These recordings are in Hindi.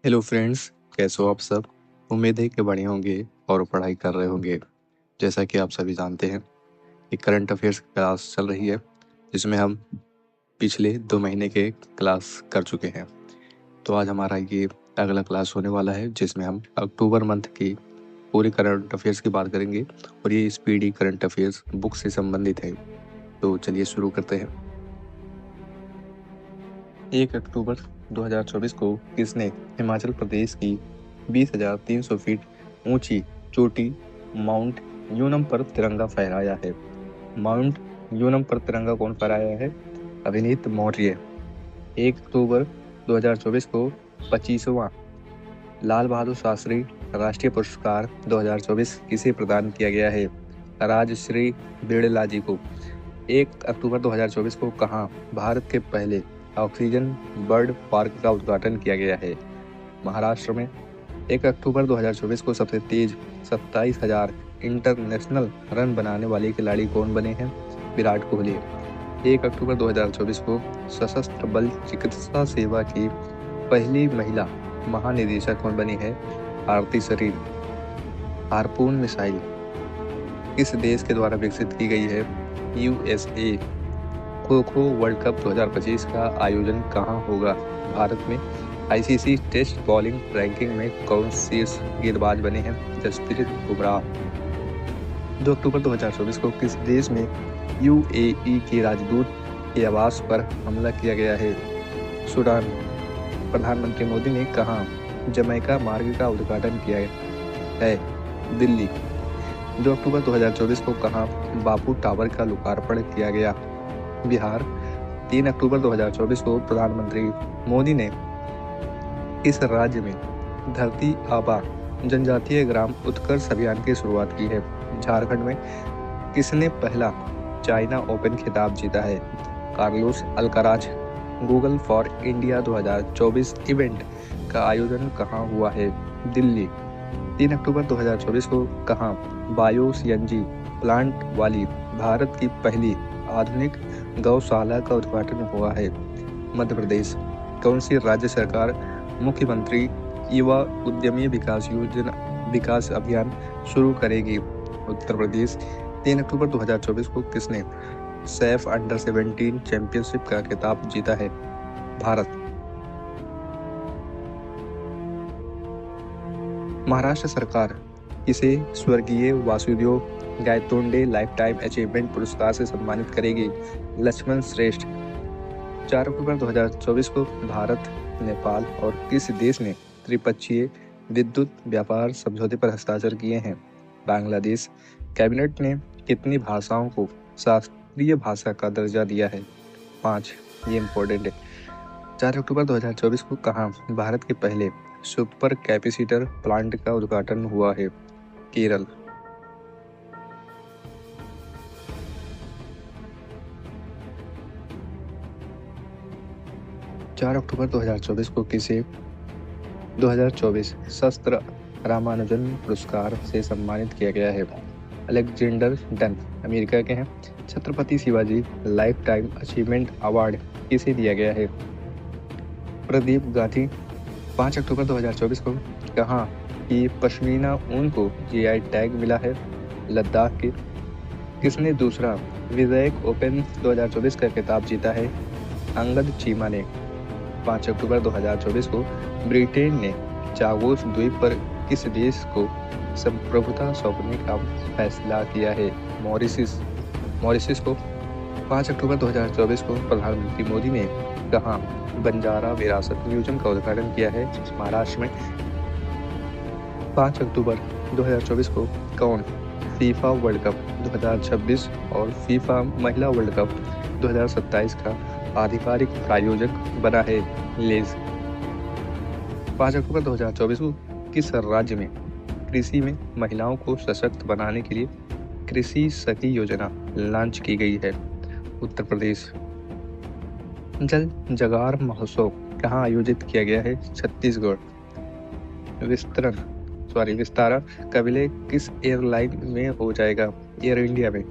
हेलो फ्रेंड्स, कैसे हो आप सब। उम्मीद है कि बढ़िया होंगे और पढ़ाई कर रहे होंगे। जैसा कि आप सभी जानते हैं कि करंट अफेयर्स की क्लास चल रही है, जिसमें हम पिछले 2 महीने के क्लास कर चुके हैं। तो आज हमारा ये अगला क्लास होने वाला है, जिसमें हम अक्टूबर मंथ की पूरे करंट अफेयर्स की बात करेंगे और ये स्पीडी करंट अफेयर्स बुक से संबंधित है। तो चलिए शुरू करते हैं। 1 अक्टूबर 2024 को किसने हिमाचल प्रदेश की 20,300 फीट ऊंची चोटी माउंट यूनम पर तिरंगा फहराया है? माउंट यूनम पर तिरंगा कौन फहराया है? अभिनीत मौर्य। 1 अक्टूबर 2024 को 25वां लाल बहादुर शास्त्री राष्ट्रीय पुरस्कार 2024 किसे प्रदान किया गया है? राजश्री बिड़ला जी को। 1 अक्टूबर 2024 को कहाँ भारत के पहले ऑक्सीजन बर्ड पार्क का उद्घाटन किया गया है? महाराष्ट्र में। 1 अक्टूबर 2024 को सबसे तेज 27,000 इंटरनेशनल रन बनाने वाले खिलाड़ी कौन बने हैं? विराट कोहली। 1 अक्टूबर 2024 को सशस्त्र बल चिकित्सा सेवा की पहली महिला महानिदेशक कौन बनी है? आरती शरीफ। हार्पून मिसाइल किस देश के द्वारा विकसित की गई है? USA. Kho kho world cup 2025 का आयोजन कहाँ होगा? भारत में। आईसीसी टेस्ट बॉलिंग रैंकिंग में कौन शीर्ष गेंदबाज बने हैं? जसप्रीत बुमराह। 2 अक्टूबर 2024 को किस देश में यूएई के राजदूत के आवास पर हमला किया गया है? सूडान। प्रधानमंत्री मोदी ने कहाँ जमैका मार्ग का उद्घाटन किया है? दिल्ली। 2 अक्टूबर 2024 को कहाँ बापू टावर का लोकार्पण किया गया? बिहार। 3 अक्टूबर 2024 को प्रधानमंत्री मोदी ने इस राज्य में धरती आबा जनजातीय ग्राम उत्कर्ष अभियान की शुरुआत की है? झारखंड में। किसने पहला चाइना ओपन खिताब जीता है? Carlos Alcaraz. Google for India 2024 event का आयोजन कहाँ हुआ है? दिल्ली। 3 अक्टूबर 2024 को कहाँ बायो सीएनजी प्लांट वाली भारत की पहली आधुनिक गौशाला का उद्घाटन हुआ है? मध्य प्रदेश। कौन सी राज्य सरकार मुख्यमंत्री युवा उद्यमी विकास अभियान शुरू करेगी? उत्तर प्रदेश। 3 अक्टूबर 2024 को किसने सैफ अंडर 17 चैंपियनशिप का खिताब जीता है? भारत। महाराष्ट्र सरकार किसे स्वर्गीय Vasudev Gaitonde life time achievement पुरस्कार से सम्मानित करेगी? लक्ष्मण श्रेष्ठ। 4 अक्टूबर 2024 को भारत नेपाल और किस देश ने त्रिपक्षीय विद्युत व्यापार समझौते पर हस्ताक्षर किए हैं? बांग्लादेश। कैबिनेट ने कितनी भाषाओं को शास्त्रीय भाषा का दर्जा दिया है? 5। ये इम्पोर्टेंट है। 4 अक्टूबर 2024 को कहाँ भारत के पहले सुपर कैपेसिटर प्लांट का उद्घाटन हुआ है? केरल। चार अक्टूबर 2024 को किसे 2024 शस्त्र रामानुजन पुरस्कार से सम्मानित किया गया है? अलेक्जेंडर डन अमेरिका के हैं। Chhatrapati Shivaji life time achievement award किसे दिया गया है? प्रदीप गांधी। 5 अक्टूबर 2024 को कहाँ की पश्मीना ऊन को जीआई टैग मिला है? लद्दाख के। किसने दूसरा विवेक ओपन 2024 का खिताब जीता है? अंगद चीमा ने। 5 अक्टूबर 2024 को ब्रिटेन ने चागोस द्वीप पर किस देश को संप्रभुता सौंपने का फैसला किया है? मॉरिशस को। 5 अक्टूबर 2024 को प्रधानमंत्री मोदी ने कहाँ बंजारा विरासत म्यूजियम का उद्घाटन किया है? महाराष्ट्र में। 5 अक्टूबर 2024 को कौन फीफा वर्ल्ड कप 2026 और फीफा महिला वर्ल्ड कप 2027 का आधिकारिक प्रायोजक बना है? लेज। 5 अक्टूबर 2024 को किस राज्य में कृषि में महिलाओं को सशक्त बनाने के लिए कृषि सखी योजना लॉन्च की गई है? उत्तर प्रदेश। जल जगार महोत्सव कहाँ आयोजित किया गया है? छत्तीसगढ़। विस्तारा का विलय किस एयरलाइन में हो जाएगा? एयर इंडिया में।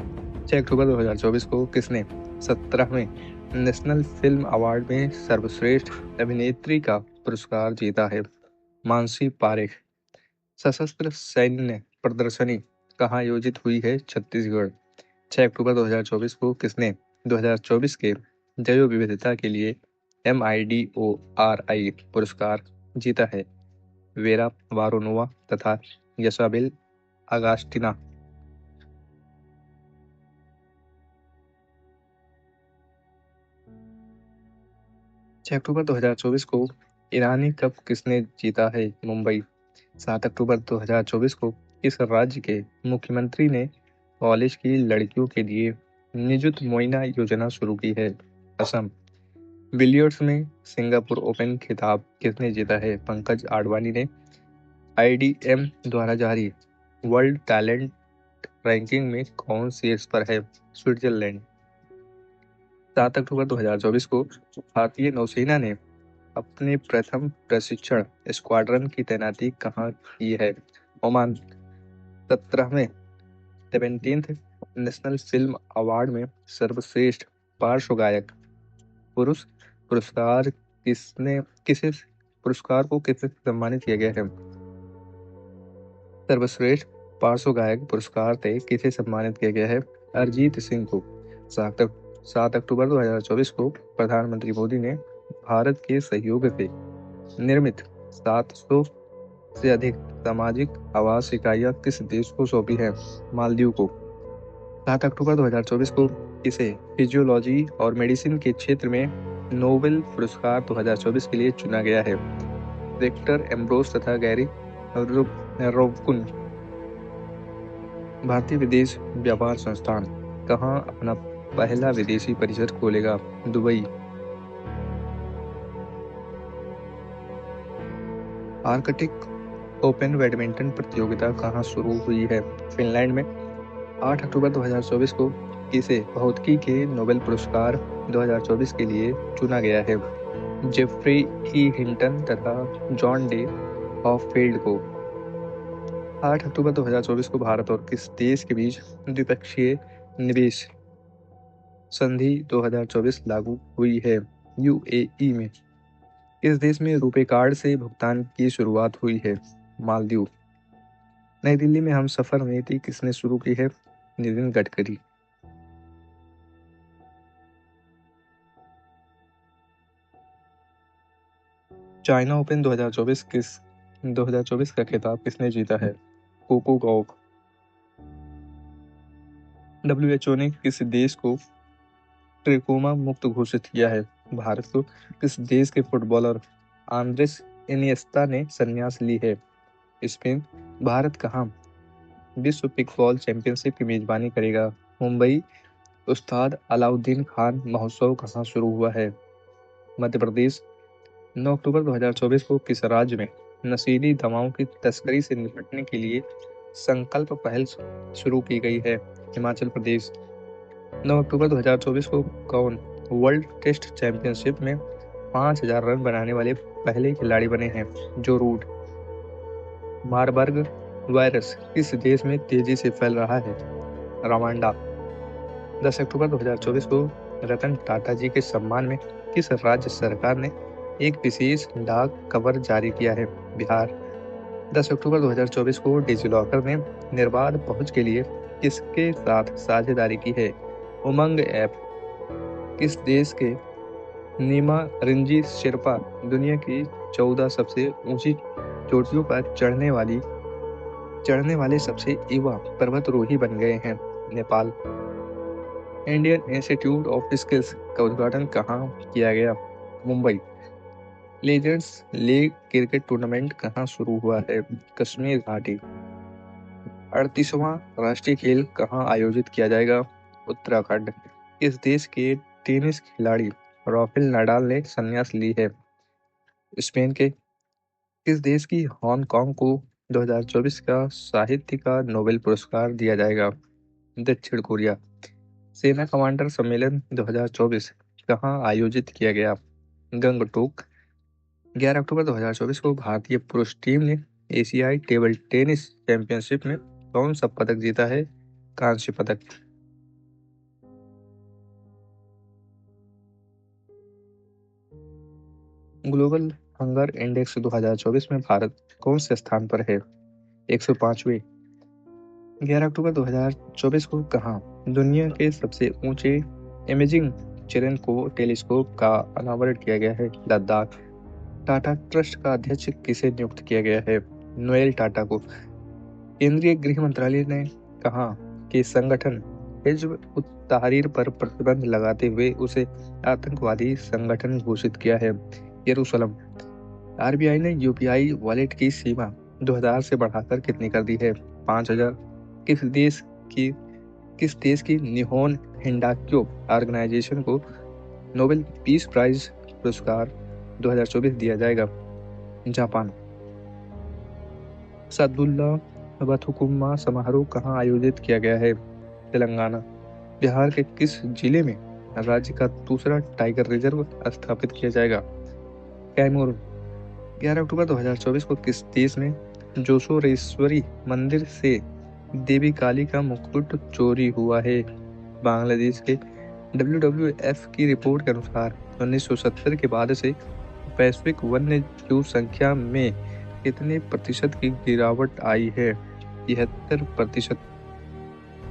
6 अक्टूबर 2024 को किसने 17वें नेशनल फिल्म अवार्ड में सर्वश्रेष्ठ अभिनेत्री का पुरस्कार जीता है? मानसी पारेख। सशस्त्र सैन्य प्रदर्शनी कहाँ आयोजित हुई है? छत्तीसगढ़। 6 अक्टूबर 2024 को किसने 2024 के जैव विविधता के लिए MIDORI पुरस्कार जीता है? वेरा वारोनोवा तथा यसाबेल अगास्टिना। 6 अक्टूबर 2024 को ईरानी कप किसने जीता है? मुंबई। 7 अक्टूबर 2024 को किस राज्य के मुख्यमंत्री ने कॉलेज की लड़कियों के लिए निजुत मोइना योजना शुरू की है? असम। बिलियर्ड्स में सिंगापुर ओपन खिताब किसने जीता है? पंकज आडवाणी ने। IDM द्वारा जारी वर्ल्ड टैलेंट रैंकिंग में कौन शीर्ष पर है? स्विट्जरलैंड। 7 अक्टूबर 2024 को भारतीय नौसेना ने अपने प्रथम प्रशिक्षण स्क्वाड्रन की तैनाती कहाँ की है? ओमान। 17वें 17th नेशनल फिल्म अवार्ड में सर्वश्रेष्ठ पार्श्व गायक पुरुष पुरस्कार को किसे सम्मानित किया गया है? सर्वश्रेष्ठ पार्श्व गायक पुरस्कार से किसे सम्मानित किया गया है? अरिजीत सिंह को। 7 अक्टूबर 2024 को प्रधानमंत्री मोदी ने भारत के सहयोग से निर्मित 700 से अधिक सामाजिक आवास इकाइयां किस देश को सौंपी है? मालदीव को। 7 अक्टूबर 2024 को इसे फिजियोलॉजी और मेडिसिन के क्षेत्र में नोबेल पुरस्कार 2024 के लिए चुना गया है। विक्टर एम्ब्रोस तथा गैरी रोवकुन। भारतीय विदेश व्यापार संस्थान कहाँ अपना पहला विदेशी परिसर खोलेगा? दुबई। आर्कटिक ओपन बैडमिंटन प्रतियोगिता कहाँ शुरू हुई है? फिनलैंड में। 8 अक्टूबर 2024 को किसे भौतिकी के नोबेल पुरस्कार 2024 के लिए चुना गया है? जेफ्री ई हिंटन तथा जॉन डे हॉफफील्ड को। 8 अक्टूबर 2024 को भारत और किस देश के बीच द्विपक्षीय निवेश संधि 2024 लागू हुई है? UAE में। किस देश में रुपे कार्ड से भुगतान की शुरुआत हुई है? मालदीव। नई दिल्ली में हम सफर नीति किसने शुरू की है? नितिन गडकरी। चाइना ओपन 2024 का खिताब किसने जीता है? Coco Gauff. WHO ने किस देश को ट्रिकोमा मुक्त घोषित किया है? भारत को। किस देश के फुटबॉलर आंद्रेस इनिएस्ता ने संन्यास ली है? स्पेन। भारत कहाँ विश्व पिकबॉल चैंपियनशिप की मेजबानी करेगा? मुंबई। उस्ताद अलाउद्दीन खान महोत्सव कहाँ शुरू हुआ है? मध्य प्रदेश। 9 अक्टूबर 2024 को किस राज्य में नशीली दवाओं की तस्करी से निपटने के लिए संकल्प पहल शुरू की गई है? हिमाचल प्रदेश। 9 अक्टूबर 2024 को कौन वर्ल्ड टेस्ट चैंपियनशिप में 5000 रन बनाने वाले पहले खिलाड़ी बने हैं? जो रूट। मारबर्ग वायरस किस देश में तेजी से फैल रहा है? रवांडा। 10 अक्टूबर 2024 को रतन टाटा जी के सम्मान में किस राज्य सरकार ने एक विशेष डाक कवर जारी किया है? बिहार। 10 अक्टूबर 2024 को डिजिलॉकर ने निर्बाध पहुंच के लिए किसके साथ साझेदारी की है? उमंग ऐप। किस देश के नीमा रिंजी शेरपा दुनिया की 14 सबसे ऊंची चोटियों पर चढ़ने वाले सबसे युवा पर्वतारोही बन गए हैं? Nepal. Indian institute of skills का उद्घाटन कहाँ किया गया? Mumbai. Legends league cricket tournament कहाँ शुरू हुआ है? कश्मीर घाटी। 38वां राष्ट्रीय खेल कहाँ आयोजित किया जाएगा? उत्तराखंड। इस देश के टेनिस खिलाड़ी राफेल नडाल ने संन्यास ली है? स्पेन के। किस देश की हांगकांग को 2024 का साहित्य का नोबेल पुरस्कार दिया जाएगा? दक्षिण कोरिया। सेना कमांडर सम्मेलन 2024 कहाँ आयोजित किया गया? गंगटोक। 11 अक्टूबर 2024 को भारतीय पुरुष टीम ने एशियाई टेबल टेनिस चैंपियनशिप में कौन सा पदक जीता है? कांस्य पदक। ग्लोबल हंगर इंडेक्स 2024 में भारत कौन से स्थान पर है? 105वें। 11 अक्टूबर 2024 को कहाँ दुनिया के सबसे ऊंचे इमेजिंग चिरंको टेलीस्कोप का अनावरण किया गया है? लद्दाख। टाटा ट्रस्ट का अध्यक्ष किसे नियुक्त किया गया है? नोएल टाटा को। केंद्रीय गृह मंत्रालय ने कहा कि संगठन हिजब उत तहरीर पर प्रतिबंध लगाते हुए उसे आतंकवादी संगठन घोषित किया है। यरूशलेम। आरबीआई ने यूपीआई वॉलेट की सीमा 2000 से बढ़ाकर कितनी कर दी है? 5000। किस देश की किस देश की निहोन हिंडाक्यो ऑर्गेनाइजेशन को नोबेल पीस प्राइज पुरस्कार 2024 दिया जाएगा? जापान। सादुल्ला बथुकुम्मा समारोह कहाँ आयोजित किया गया है? तेलंगाना। बिहार के किस जिले में राज्य का दूसरा टाइगर रिजर्व स्थापित किया जाएगा? कैमूर। 11 अक्टूबर 2024 को किस देश में जोशोरेश्वरी मंदिर से देवी काली का मुकुट चोरी हुआ है? बांग्लादेश के WWF की रिपोर्ट के अनुसार 1970 के बाद से वैश्विक वन्य जीव संख्या में कितने प्रतिशत की गिरावट आई है? 73%।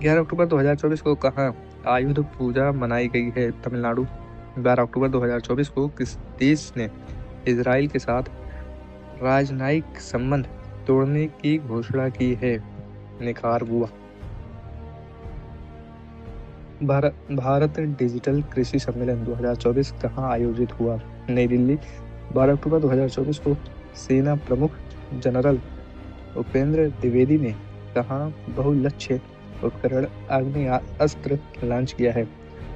11 अक्टूबर 2024 को कहाँ आयुध पूजा मनाई गई है? तमिलनाडु। 12 अक्टूबर 2024 को किस देश ने इजराइल के साथ राजनयिक संबंध तोड़ने की घोषणा की है? निकारागुआ। भारत डिजिटल कृषि सम्मेलन 2024 कहाँ आयोजित हुआ? नई दिल्ली। 12 अक्टूबर 2024 को सेना प्रमुख जनरल उपेंद्र द्विवेदी ने कहाँ बहुलक्ष्य उपकरण आग्नेयास्त्र लॉन्च किया है?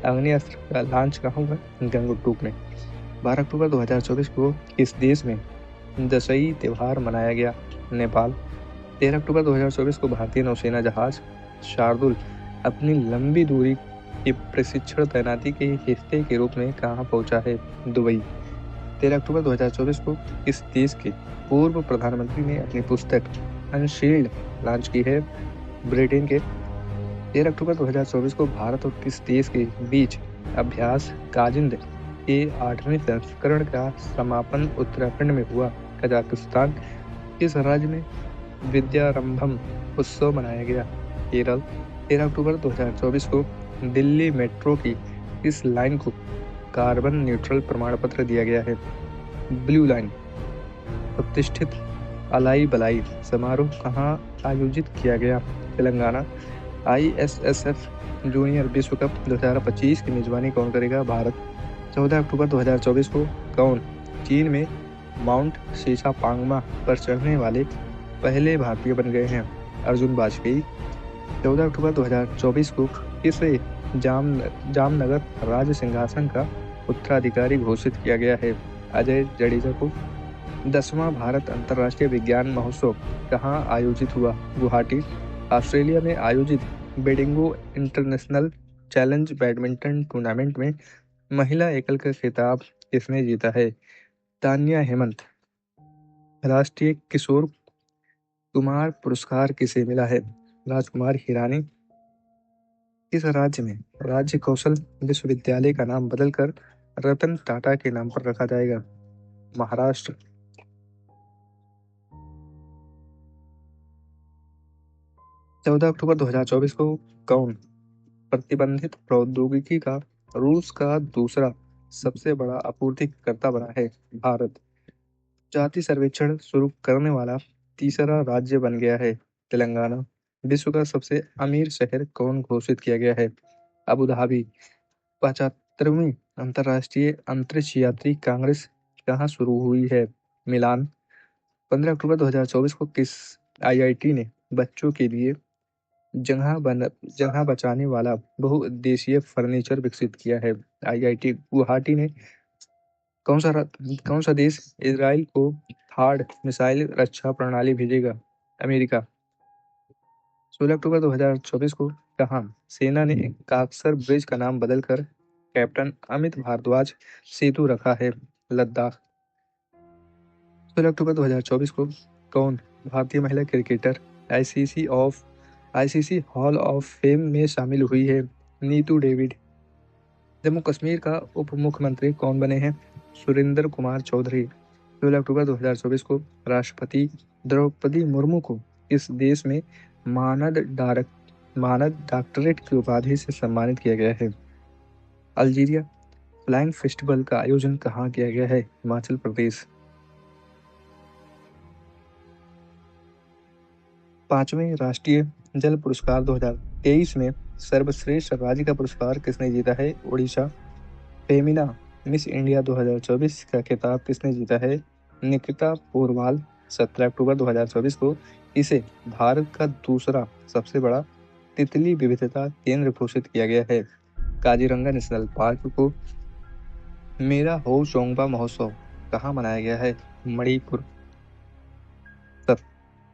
आग्नेयास्त्र का लॉन्च कहाँ हुआ? गंगटोक में। 12 अक्टूबर 2024 को किस देश में दशई त्योहार मनाया गया? नेपाल। 13 अक्टूबर 2024 को भारतीय नौसेना जहाज शार्दुल अपनी लंबी दूरी की प्रशिक्षण तैनाती के हिस्से के रूप में कहाँ पहुंचा है? दुबई। 13 अक्टूबर 2024 को किस देश के पूर्व प्रधानमंत्री ने अपनी पुस्तक अनशील्ड लॉन्च की है? ब्रिटेन के। 13 अक्टूबर 2024 को भारत और किस देश के बीच अभ्यास काजिंद के 8वें संस्करण का समापन उत्तराखंड में हुआ? कजाकिस्तान। किस राज्य में विद्यारंभम उत्सव मनाया गया? केरल। 13 अक्टूबर 2024 को दिल्ली मेट्रो की किस लाइन को कार्बन न्यूट्रल प्रमाण पत्र दिया गया है? Blue line. प्रतिष्ठित अलाई बलाई समारोह कहाँ आयोजित किया गया? तेलंगाना। ISSF जूनियर विश्व कप 2025 की मेजबानी कौन करेगा? भारत। 14 अक्टूबर 2024 को कौन चीन में माउंट शीशा-पांगमा पर चढ़ने वाले पहले भारतीय बन गए हैं? अर्जुन वाजपेयी। 14 अक्टूबर 2024 को किसे जामनगर राज्य सिंहासन का उत्तराधिकारी घोषित किया गया है? अजय जडेजा को। 10वां भारत अंतर्राष्ट्रीय विज्ञान महोत्सव कहाँ आयोजित हुआ? गुवाहाटी। ऑस्ट्रेलिया में आयोजित बेडिंगो इंटरनेशनल चैलेंज बैडमिंटन टूर्नामेंट में महिला एकल का खिताब किसने जीता है? तान्या हेमंत। राष्ट्रीय किशोर कुमार पुरस्कार किसे मिला है? राजकुमार हिरानी। किस राज्य में राज्य कौशल विश्वविद्यालय का नाम बदलकर रतन टाटा के नाम पर रखा जाएगा? महाराष्ट्र। 14 अक्टूबर 2024 को कौन प्रतिबंधित प्रौद्योगिकी का रूस का दूसरा सबसे बड़ा आपूर्तिकर्ता बना है? भारत। जाति सर्वेक्षण शुरू करने वाला तीसरा राज्य बन गया है? तेलंगाना। विश्व का सबसे अमीर शहर कौन घोषित किया गया है? Abu Dhabi. 75वीं अंतर्राष्ट्रीय अंतरिक्ष यात्री कांग्रेस कहाँ शुरू हुई है? मिलान। 15 अक्टूबर 2024 को किस IIT ने बच्चों के लिए जगह बचाने वाला बहुउद्देशीय फर्नीचर विकसित किया है? IIT गुवाहाटी ने। कौन सा देश इजराइल को थार्ड मिसाइल रक्षा प्रणाली भेजेगा? अमेरिका। 16 अक्टूबर 2024 को कहाँ सेना ने काकसर ब्रिज का नाम बदलकर कैप्टन अमित भारद्वाज सेतु रखा है? लद्दाख। 16 अक्टूबर 2024 को कौन भारतीय महिला cricketer ICC hall of fame में शामिल हुई है? नीतू डेविड। जम्मू कश्मीर का उप मुख्यमंत्री कौन बने हैं? सुरेंद्र कुमार चौधरी। 16 अक्टूबर 2024 को राष्ट्रपति द्रौपदी मुर्मू को इस देश में मानद डॉक्टरेट की उपाधि से सम्मानित किया गया है। अल्जीरिया फ्लाइंग फेस्टिवल का आयोजन कहाँ किया गया है? हिमाचल प्रदेश। 5वें राष्ट्रीय जल पुरस्कार 2023 में सर्वश्रेष्ठ राज्य का पुरस्कार किसने जीता है? ओडिशा। फेमिना मिस इंडिया 2024 का खिताब किसने जीता है? निकिता पोरवाल। 17 अक्टूबर 2024 को इसे भारत का दूसरा सबसे बड़ा तितली विविधता केंद्र घोषित किया गया है। काजीरंगा नेशनल पार्क को मेरा हो चोंगबा महोत्सव कहाँ मनाया गया है? मणिपुर।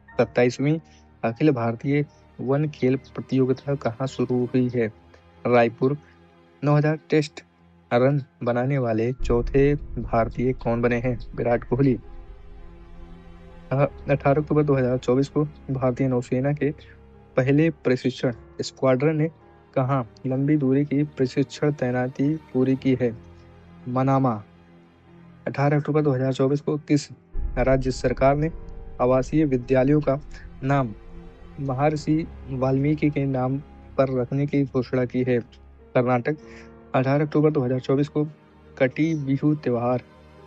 27वीं अखिल भारतीय वन खेल प्रतियोगिता कहाँ शुरू हुई है? रायपुर। 9000 टेस्ट रन बनाने वाले चौथे भारतीय कौन बने हैं? विराट कोहली। 18 अक्टूबर 2024 को भारतीय नौसेना के पहले प्रशिक्षण स्क्वाड्रन ने कहाँ लंबी दूरी की प्रशिक्षण तैनाती पूरी की है? मनामा। 18 अक्टूबर 2024 को किस राज्य सरकार ने आवासीय विद्यालयों का नाम महर्षि वाल्मीकि के नाम पर रखने की घोषणा की है? कर्नाटक। 18 अक्टूबर 2024 को कटी बिहू त्योहार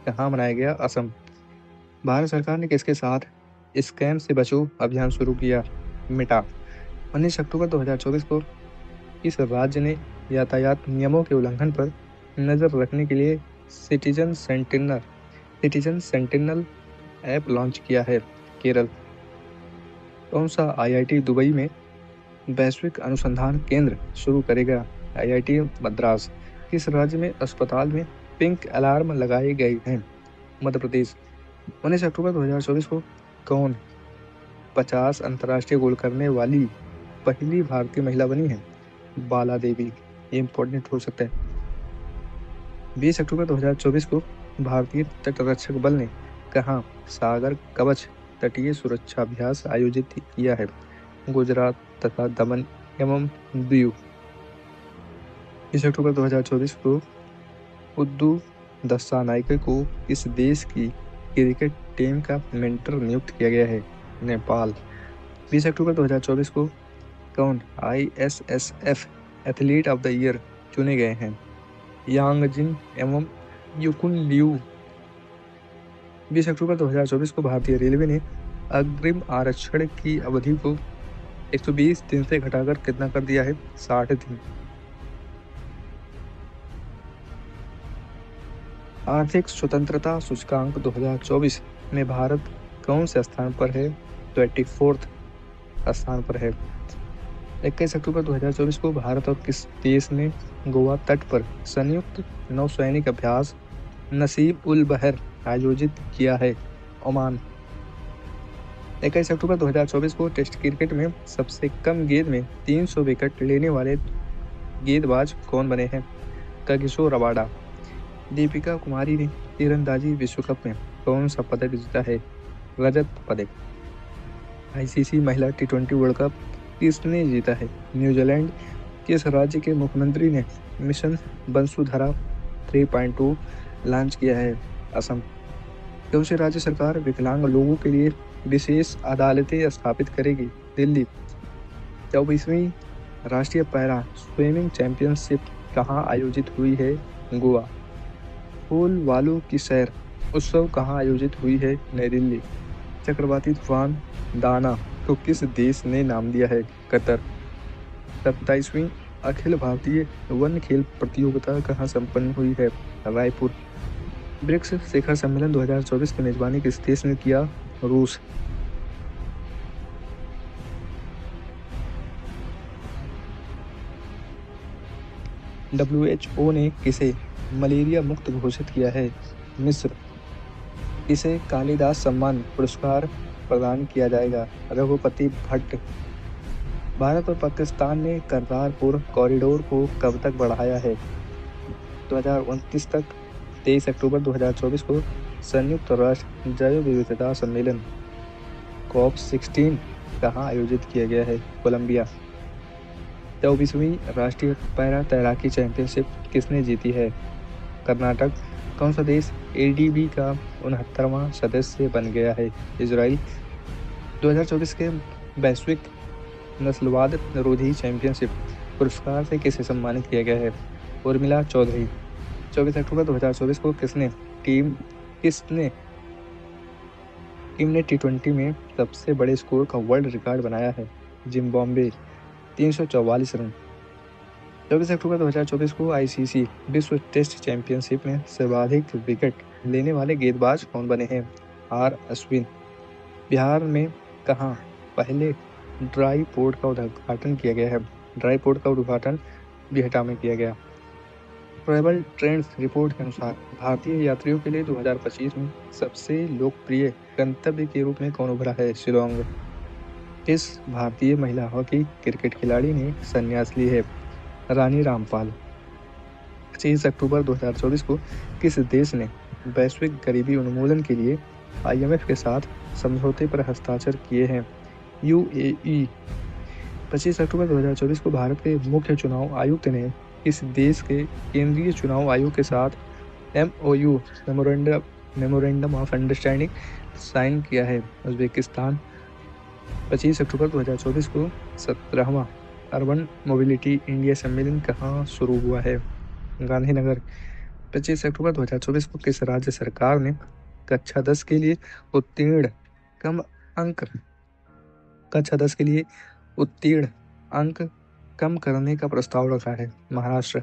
कहाँ मनाया गया? असम। भारत सरकार ने किसके साथ स्कैम से बचो अभियान शुरू किया? मिटा। 19 अक्टूबर 2024 को इस राज्य ने यातायात नियमों के उल्लंघन पर नजर रखने के लिए सिटीजन सेंटिनल ऐप लॉन्च किया है? केरल। कौन सा आईआईटी दुबई में वैश्विक अनुसंधान केंद्र शुरू करेगा? आईआईटी मद्रास। किस राज्य में अस्पताल में पिंक अलार्म लगाए गए हैं? मध्य प्रदेश। 19 अक्टूबर 2024 को कौन 50 अंतर्राष्ट्रीय गोल करने वाली पहली भारतीय महिला बनी है? बाला देवी। ये इंपॉर्टेंट हो सकता है। 20 अक्टूबर 2024 को भारतीय तटरक्षक बल ने कहाँ सागर कवच तटीय सुरक्षा अभ्यास आयोजित किया है? गुजरात तथा दमन एवं दीव। 20 अक्टूबर 2024 को उद्दू दस्तानायके को इस देश की क्रिकेट टीम का मेंटर नियुक्त किया गया है? नेपाल। 20 अक्टूबर 2024 को कौन ISSF athlete of the year चुने गए हैं? यांगजिन एवं युकुन लियू। 20 अक्टूबर 2024 को भारतीय रेलवे ने अग्रिम आरक्षण की अवधि को 120 दिन से घटाकर कितना कर दिया है? 60 दिन। आर्थिक स्वतंत्रता सूचकांक 2024 में भारत कौन से स्थान पर है? 24th स्थान पर है। 21 अक्टूबर 2024 को भारत और किस देश ने गोवा तट पर संयुक्त नौसैनिक अभ्यास नसीब उल बहर आयोजित किया है? ओमान। 21 अक्टूबर 2024 को टेस्ट क्रिकेट में सबसे कम गेंद में 300 विकेट लेने वाले गेंदबाज कौन बने हैं? Kagiso Rabada. दीपिका कुमारी ने तीरंदाजी विश्व कप में कौन सा पदक जीता है? रजत पदक। आईसीसी महिला T20 वर्ल्ड कप किसने जीता है? न्यूजीलैंड। किस राज्य के मुख्यमंत्री ने मिशन वसुंधरा 3.2 लॉन्च किया है? असम। कौन सी राज्य सरकार विकलांग लोगों के लिए विशेष अदालतें स्थापित करेगी? दिल्ली। 24वीं राष्ट्रीय पैरा स्विमिंग चैंपियनशिप कहाँ आयोजित हुई है? गोवा। फूल वालों की सैर उत्सव कहाँ आयोजित हुई है? नई दिल्ली। चक्रवाती तूफान दाना को किस देश ने नाम दिया है? कतर। 27वीं अखिल भारतीय वन खेल प्रतियोगिता कहाँ संपन्न हुई है? रायपुर। ब्रिक्स शिखर सम्मेलन 2024 की मेजबानी किस देश ने किया? रूस। WHO ने किसे मलेरिया मुक्त घोषित किया है? मिस्र। इसे कालिदास सम्मान पुरस्कार प्रदान किया जाएगा? रघुपति भट्ट। भारत और पाकिस्तान ने करतारपुर कॉरिडोर को कब तक बढ़ाया है? 2029 तक। 23 अक्टूबर 2024 को संयुक्त राष्ट्र जैव विविधता सम्मेलन COP16 कहाँ आयोजित किया गया है? कोलंबिया। 24वीं राष्ट्रीय पैरा तैराकी चैंपियनशिप किसने जीती है? कर्नाटक। कौन सा देश एडीबी का 69वां सदस्य बन गया है? इजराइल। 2024 के वैश्विक नस्लवाद विरोधी चैंपियनशिप पुरस्कार से किसे सम्मानित किया गया है? उर्मिला चौधरी। 24 अक्टूबर 2024 को किसने टीम ने T20 में सबसे बड़े स्कोर का वर्ल्ड रिकॉर्ड बनाया है? जिम्बाब्वे। 344 रन। 24 अक्टूबर 2024 को आईसीसी विश्व टेस्ट चैंपियनशिप में सर्वाधिक विकेट लेने वाले गेंदबाज कौन बने हैं? आर अश्विन। बिहार में कहाँ पहले ड्राई पोर्ट का उद्घाटन किया गया है? ड्राई पोर्ट का उद्घाटन बिहटा में किया गया। ट्रैवल ट्रेंड्स रिपोर्ट के अनुसार भारतीय यात्रियों के लिए 2025 में सबसे लोकप्रिय गंतव्य के रूप में कौन उभरा है? शिलोंग। किस भारतीय महिला हॉकी क्रिकेट खिलाड़ी ने संन्यास ली है? रानी रामपाल। 25 अक्टूबर 2024 को किस देश ने वैश्विक गरीबी उन्मूलन के लिए IMF के साथ समझौते पर हस्ताक्षर किए हैं? UAE। 25 अक्टूबर 2024 को भारत के मुख्य चुनाव आयुक्त ने इस देश के केंद्रीय चुनाव आयोग के साथ MOU memorandum of understanding sign किया है? उज्बेकिस्तान। 25 अक्टूबर 2024 को 17वां अर्बन मोबिलिटी इंडिया सम्मेलन कहाँ शुरू हुआ है? गांधीनगर। 25 अक्टूबर 2024 को किस राज्य सरकार ने कक्षा 10 के लिए उत्तीर्ण अंक कम करने का प्रस्ताव रखा है? महाराष्ट्र।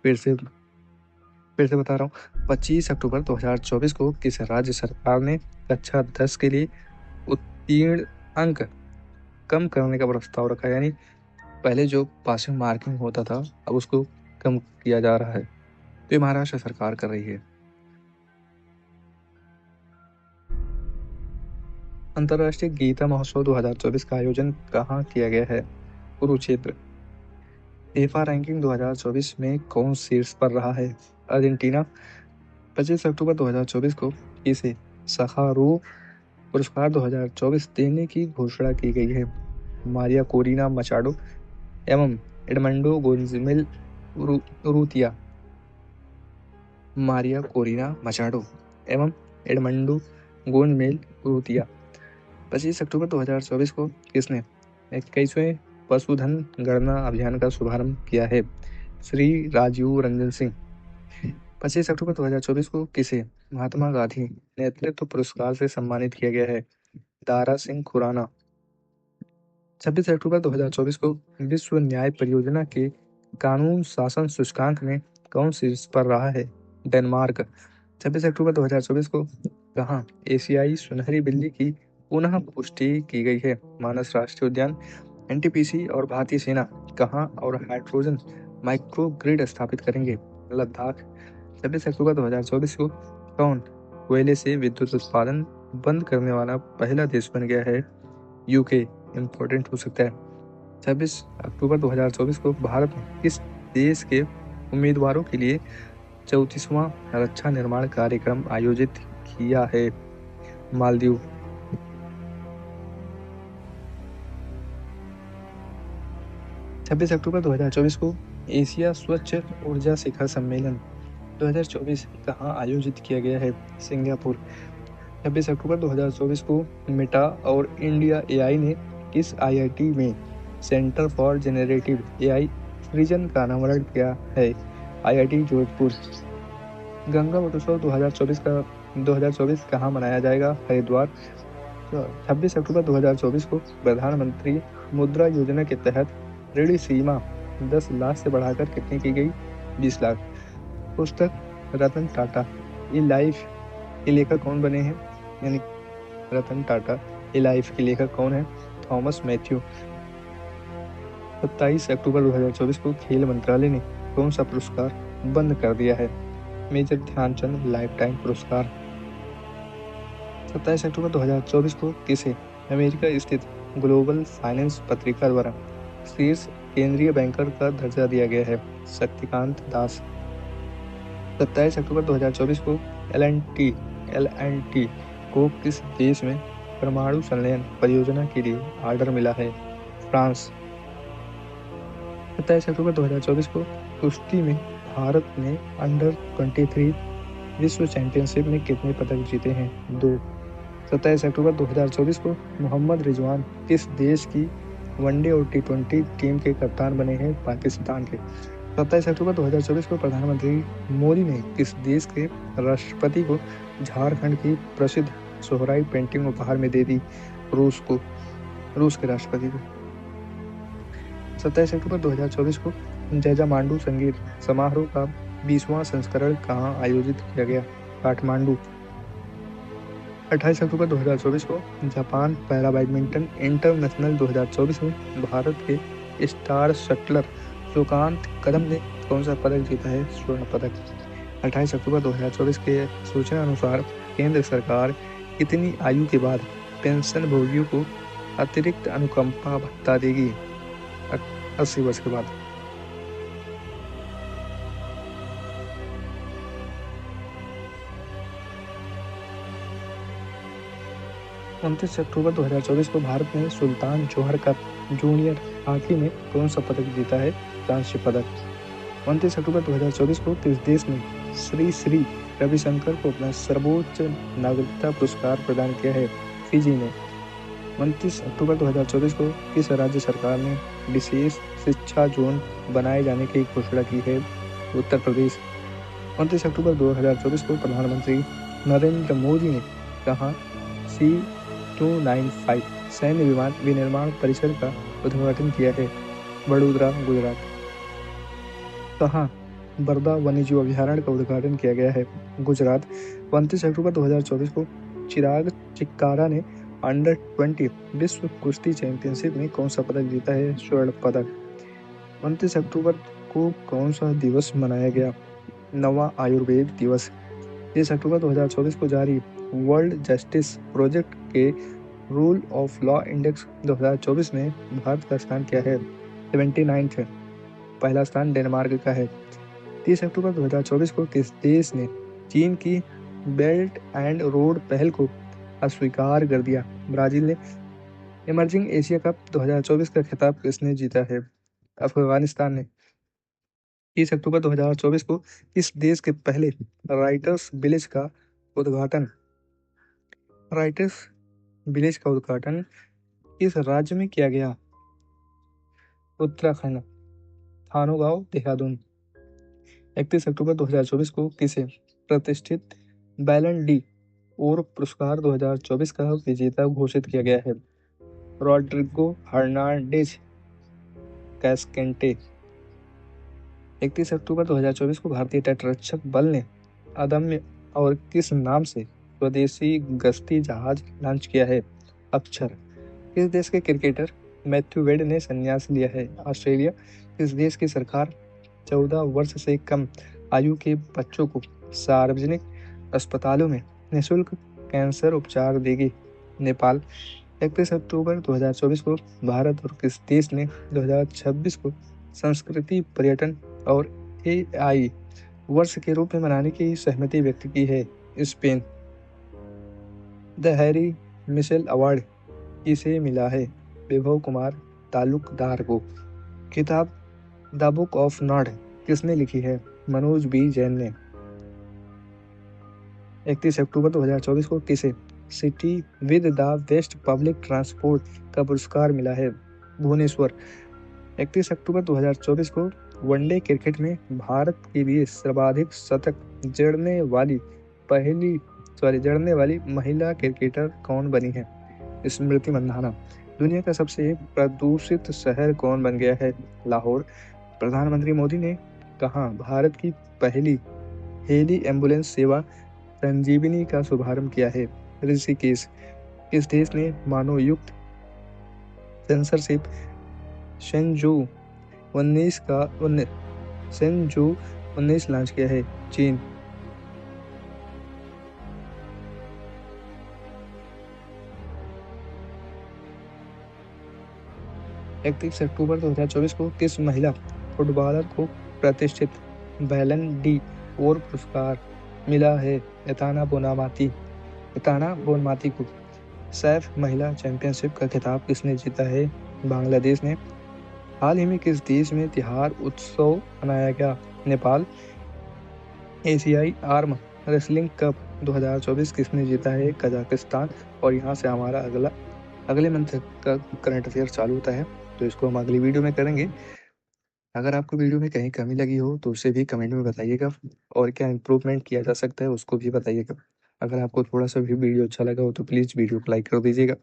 फिर से बता रहा हूँ, 25 अक्टूबर 2024 को किस राज्य सरकार ने कक्षा 10 के लिए उत्तीर्ण अंक कम करने का प्रस्ताव रखा है? यानी पहले जो पासिंग मार्किंग होता था अब उसको कम किया जा रहा है, तो ये महाराष्ट्र सरकार कर रही है। अंतर्राष्ट्रीय गीता महोत्सव 2024 का आयोजन कहाँ किया गया है? कुरुक्षेत्र। फीफा रैंकिंग 2024 में कौन शीर्ष पर रहा है? अर्जेंटीना। 25 अक्टूबर 2024 को इसे सखारोव पुरस्कार 2024 देने की घोषणा की गई है? मारिया कोरिना मचाडो एवं Edmundo Gonzalez Urrutia. Maria Corina Machado एवं एडमंडो गोंजमेल उरुतिया। 25 अक्टूबर 2024 को किसने 21वें पशुधन गणना अभियान का शुभारंभ किया है? श्री राजीव रंजन सिंह। 25 अक्टूबर 2024 को किसे महात्मा गांधी नेतृत्व पुरस्कार से सम्मानित किया गया है? दारा सिंह खुराना। 26 अक्टूबर 2024 को विश्व न्याय परियोजना के कानून शासन सूचकांक में कौन शीर्ष पर रहा है? डेनमार्क। 26 अक्टूबर 2024 को कहाँ एशियाई सुनहरी बिल्ली की पुनः पुष्टि की गई है? मानस राष्ट्रीय उद्यान। NTPC और भारतीय सेना कहाँ और हाइड्रोजन माइक्रो ग्रिड स्थापित करेंगे? लद्दाख। 26 अक्टूबर 2024 को कौन कोयले से विद्युत उत्पादन बंद करने वाला पहला देश बन गया है? UK। इम्पोर्टेंट हो सकता है। 26 अक्टूबर 2024 को भारत ने किस देश के उम्मीदवारों के लिए 34वां रक्षा निर्माण कार्यक्रम आयोजित किया है? मालदीव। 26 अक्टूबर 2024 को एशिया स्वच्छ ऊर्जा शिखर सम्मेलन 2024 कहाँ आयोजित किया गया है? सिंगापुर। 26 अक्टूबर 2024 को मेटा और इंडिया AI ने किस IIT में सेंटर फॉर जेनरेटिव AI सृजन का अनावरण किया है? IIT जोधपुर। गंगा महोत्सव 2024 कहाँ मनाया जाएगा? हरिद्वार। 26 अक्टूबर 2024 को प्रधानमंत्री मुद्रा योजना के तहत ऋण सीमा 10 लाख से बढ़ाकर कितनी की गई? 20 लाख। पुस्तक रतन टाटा ए लाइफ के लेखक कौन बने हैं? यानी रतन टाटा ए लाइफ के लेखक कौन है? Thomas Matthew. 27 अक्टूबर 2024 को खेल मंत्रालय ने कौन सा पुरस्कार बंद कर दिया है? मेजर ध्यानचंद लाइफ टाइम पुरस्कार। 27 अक्टूबर 2024 को किसे अमेरिका स्थित ग्लोबल फाइनेंस पत्रिका द्वारा शीर्ष केंद्रीय बैंकर का दर्जा दिया गया है? शक्तिकांत दास। 27 अक्टूबर 2024 को LNT को किस देश में परमाणु संलयन परियोजना के लिए ऑर्डर मिला है? फ्रांस। 27 अक्टूबर 2024 को कुश्ती में भारत ने अंडर 23 विश्व चैंपियनशिप में कितने पदक जीते हैं? 2। 27 अक्टूबर 2024 को मोहम्मद रिजवान किस देश की वनडे और टी20 टीम के कप्तान बने हैं? पाकिस्तान के। 27 अक्टूबर 2024 को प्रधानमंत्री मोदी ने किस देश के राष्ट्रपति को झारखंड की प्रसिद्ध सोहराई पेंटिंग उपहार में दे दी? रूस के राष्ट्रपति को। 27 अक्टूबर 2024 को जैजा मांडू संगीत समारोह का 20वां संस्करण कहाँ आयोजित किया गया? काठमांडू। 28 अक्टूबर 2024 को जापान पैरा बैडमिंटन इंटरनेशनल 2024 में भारत के स्टार शटलर सुकांत कदम ने कौन सा पदक जीता है? स्वर्ण पदक। 28 अक्टूबर 2024 के सूचना अनुसार केंद्र सरकार कितनी आयु के बाद पेंशन भोगियों को अतिरिक्त अनुकंपा भत्ता देगी? 80 वर्ष के बाद। 29 अक्टूबर 2024 को भारत ने सुल्तान जोहर कप जूनियर हॉकी में कौन सा पदक जीता है? कांस्य पदक। 29 अक्टूबर 2024 को किस देश ने श्री श्री रविशंकर को अपना सर्वोच्च नागरिकता पुरस्कार प्रदान किया है? फिजी ने। 29 अक्टूबर 2024 को किस राज्य सरकार ने विशेष शिक्षा जोन बनाए जाने की घोषणा की है? उत्तर प्रदेश। 29 अक्टूबर 2024 को प्रधानमंत्री नरेंद्र मोदी ने कहा C295 सैन्य विमान विनिर्माण परिसर का उद्घाटन किया है? वडोदरा, गुजरात। कहाँ बरदा वन्यजीव अभयारण्य का उद्घाटन किया गया है? गुजरात। 29 अक्टूबर 2024 को चिराग चिक्कारा ने अंडर 20 विश्व कुश्ती चैंपियनशिप में कौन सा पदक जीता है? स्वर्ण पदक। 29 अक्टूबर को कौन सा दिवस मनाया गया? नवा आयुर्वेद दिवस। 30 अक्टूबर 2024 को जारी वर्ल्ड जस्टिस प्रोजेक्ट के रूल ऑफ लॉ इंडेक्स 2024 में भारत का स्थान क्या है? 79 है। पहला स्थान डेनमार्क का है। 30 अक्टूबर 2024 को किस देश ने चीन की बेल्ट एंड रोड पहल को अस्वीकार कर दिया? ब्राजील ने। इमर्जिंग एशिया कप 2024 का खिताब किसने जीता है? अफगानिस्तान ने। 30 अक्टूबर 2024 को किस देश के पहले राइटर्स विलेज का उद्घाटन किस राज्य में किया गया? उत्तराखंड। थानोगांव, देहरादून। 31 अक्टूबर 2024 को किसे प्रतिष्ठित बैलन डी और पुरस्कार 2024 का विजेता घोषित किया गया है? Rodrigo Hernandez कैस्केंटे। 31 अक्टूबर 2024 को भारतीय तटरक्षक बल ने अदम्य और किस नाम से स्वदेशी गश्ती जहाज लॉन्च किया है? अक्षर। किस देश के क्रिकेटर मैथ्यू वेड ने संन्यास लिया है? ऑस्ट्रेलिया। किस देश की सरकार 14 वर्ष से कम आयु के बच्चों को सार्वजनिक अस्पतालों में निःशुल्क कैंसर उपचार देगी? नेपाल। 31 अक्टूबर 2024 को भारत और किस देश ने 2026 को संस्कृति पर्यटन और AI वर्ष के रूप में मनाने की सहमति व्यक्त की है? Spain. The Harry Mitchell award किसे मिला है? विभव कुमार तालुकदार को। किताब द बुक ऑफ नॉड किसने लिखी है? मनोज बी जैन ने। 31 अक्टूबर 2024 को किसे city with the best public transport का पुरस्कार मिला है? भुवनेश्वर। 31 अक्टूबर 2024 को वनडे क्रिकेट में भारत के लिए सर्वाधिक शतक जड़ने वाली महिला क्रिकेटर कौन बनी है? स्मृति मंधाना। दुनिया का सबसे प्रदूषित शहर कौन बन गया है? लाहौर। प्रधानमंत्री मोदी ने कहा भारत की पहली हेली एम्बुलेंस सेवा संजीवनी का शुभारंभ किया है? ऋषिकेश। किस देश ने मानव युक्त सेंसरशिप शेंजू 19 लॉन्च किया है? चीन। 31 अक्टूबर 2024 को किस महिला फुटबॉलर को प्रतिष्ठित बैलन डी और पुरस्कार मिला है? एताना बोनमाती को। सैफ महिला चैंपियनशिप का खिताब किसने जीता है? बांग्लादेश ने। हाल ही में किस देश में तिहार उत्सव मनाया गया? नेपाल। एशियाई आर्म रेसलिंग कप 2024 किसने जीता है? कजाकिस्तान। और यहाँ से हमारा अगले मंथ का करंट अफेयर चालू होता है, तो इसको हम अगली वीडियो में करेंगे। अगर आपको वीडियो में कहीं कमी लगी हो तो उसे भी कमेंट में बताइएगा, और क्या इम्प्रूवमेंट किया जा सकता है उसको भी बताइएगा। अगर आपको थोड़ा सा भी वीडियो अच्छा लगा हो तो प्लीज़ वीडियो को लाइक कर दीजिएगा।